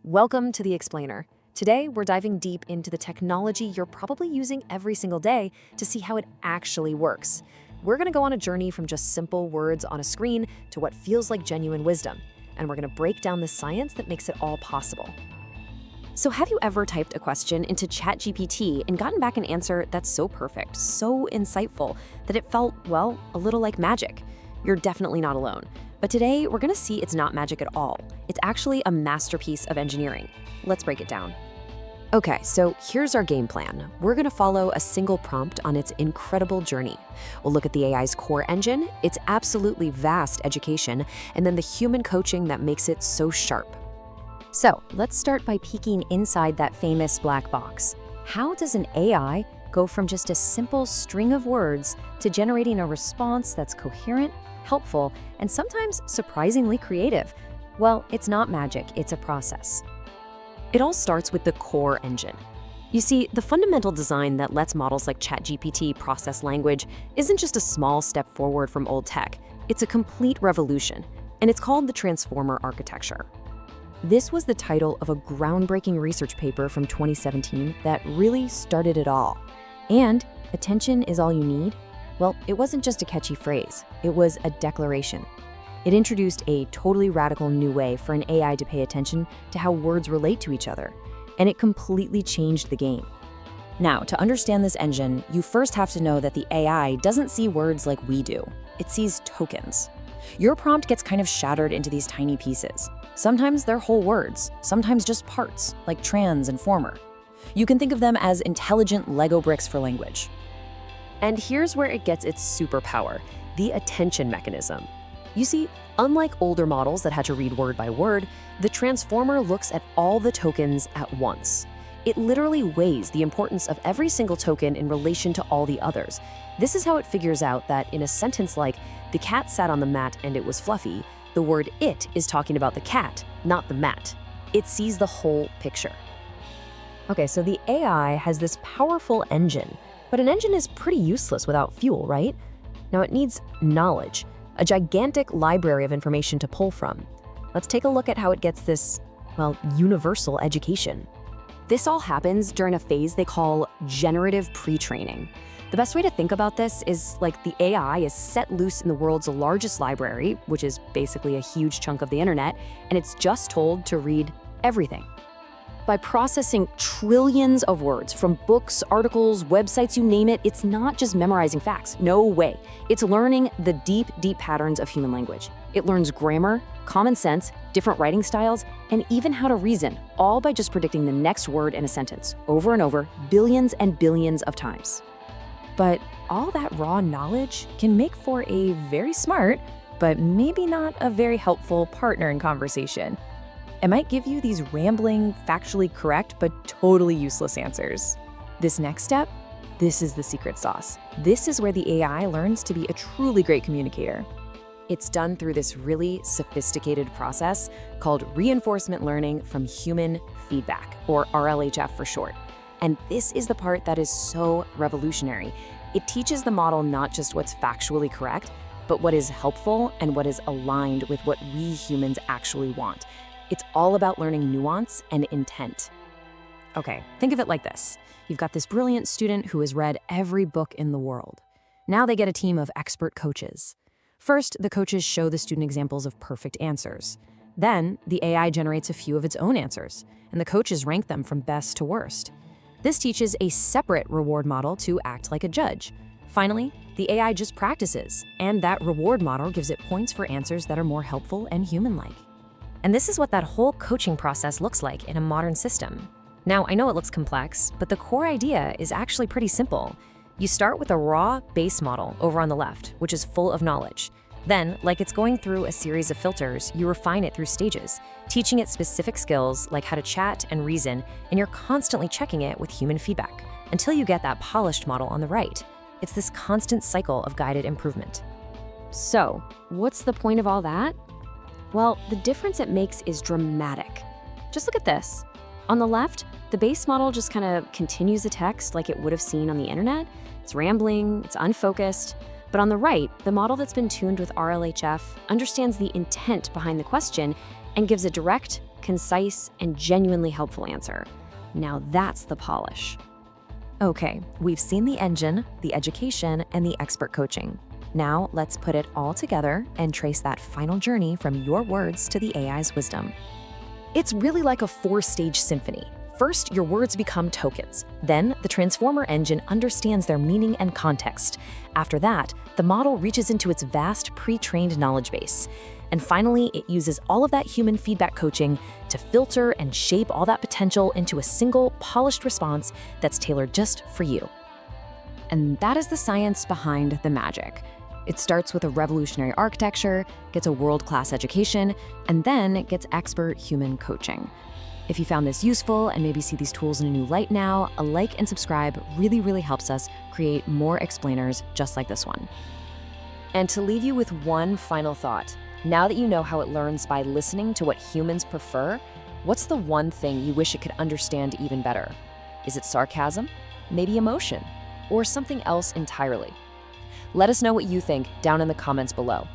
Welcome to The Explainer. Today, we're diving deep into the technology you're probably using every single day to see how it actually works. We're going to go on a journey from just simple words on a screen to what feels like genuine wisdom, and we're going to break down the science that makes it all possible. So have you ever typed a question into ChatGPT and gotten back an answer that's so perfect, so insightful, that it felt, well, a little like magic? You're definitely not alone. But today, we're going to see it's not magic at all. It's actually a masterpiece of engineering. Let's break it down. Okay, so here's our game plan. We're going to follow a single prompt on its incredible journey. We'll look at the AI's core engine, its absolutely vast education, and then the human coaching that makes it so sharp. So let's start by peeking inside that famous black box. How does an AI go from just a simple string of words to generating a response that's coherent, helpful, and sometimes surprisingly creative? Well, it's not magic, it's a process. It all starts with the core engine. You see, the fundamental design that lets models like ChatGPT process language isn't just a small step forward from old tech, it's a complete revolution, and it's called the transformer architecture. This was the title of a groundbreaking research paper from 2017 that really started it all. And attention is all you need? Well, it wasn't just a catchy phrase, it was a declaration. It introduced a totally radical new way for an AI to pay attention to how words relate to each other, and it completely changed the game. Now, to understand this engine, you first have to know that the AI doesn't see words like we do. It sees tokens. Your prompt gets kind of shattered into these tiny pieces. Sometimes they're whole words, sometimes just parts, like trans and former. You can think of them as intelligent Lego bricks for language. And here's where it gets its superpower, the attention mechanism. You see, unlike older models that had to read word by word, the transformer looks at all the tokens at once. It literally weighs the importance of every single token in relation to all the others. This is how it figures out that in a sentence like, "The cat sat on the mat and it was fluffy," the word "it" is talking about the cat, not the mat. It sees the whole picture. Okay, so the AI has this powerful engine, but an engine is pretty useless without fuel, right? Now it needs knowledge, a gigantic library of information to pull from. Let's take a look at how it gets this, well, universal education. This all happens during a phase they call generative pre-training. The best way to think about this is like the AI is set loose in the world's largest library, which is basically a huge chunk of the internet, and it's just told to read everything. By processing trillions of words from books, articles, websites, you name it, it's not just memorizing facts. No way. It's learning the deep, deep patterns of human language. It learns grammar, common sense, different writing styles, and even how to reason, all by just predicting the next word in a sentence over and over, billions and billions of times. But all that raw knowledge can make for a very smart, but maybe not a very helpful partner in conversation. It might give you these rambling, factually correct, but totally useless answers. This next step, this is the secret sauce. This is where the AI learns to be a truly great communicator. It's done through this really sophisticated process called reinforcement learning from human feedback, or RLHF for short. And this is the part that is so revolutionary. It teaches the model not just what's factually correct, but what is helpful and what is aligned with what we humans actually want. It's all about learning nuance and intent. Okay, think of it like this. You've got this brilliant student who has read every book in the world. Now they get a team of expert coaches. First, the coaches show the student examples of perfect answers. Then, the AI generates a few of its own answers, and the coaches rank them from best to worst. This teaches a separate reward model to act like a judge. Finally, the AI just practices, and that reward model gives it points for answers that are more helpful and human-like. And this is what that whole coaching process looks like in a modern system. Now, I know it looks complex, but the core idea is actually pretty simple. You start with a raw base model over on the left, which is full of knowledge. Then, like it's going through a series of filters, you refine it through stages, teaching it specific skills like how to chat and reason, and you're constantly checking it with human feedback until you get that polished model on the right. It's this constant cycle of guided improvement. So, what's the point of all that? Well, the difference it makes is dramatic. Just look at this. On the left, the base model just kind of continues the text like it would have seen on the internet. It's rambling, it's unfocused. But on the right, the model that's been tuned with RLHF understands the intent behind the question and gives a direct, concise, and genuinely helpful answer. Now that's the polish. Okay, we've seen the engine, the education, and the expert coaching. Now let's put it all together and trace that final journey from your words to the AI's wisdom. It's really like a 4-stage symphony. First, your words become tokens. Then, the transformer engine understands their meaning and context. After that, the model reaches into its vast pre-trained knowledge base. And finally, it uses all of that human feedback coaching to filter and shape all that potential into a single, polished response that's tailored just for you. And that is the science behind the magic. It starts with a revolutionary architecture, gets a world-class education, and then it gets expert human coaching. If you found this useful and maybe see these tools in a new light now, a like and subscribe really helps us create more explainers just like this one. And to leave you with one final thought, now that you know how it learns by listening to what humans prefer, what's the one thing you wish it could understand even better? Is it sarcasm? Maybe emotion? Or something else entirely? Let us know what you think down in the comments below.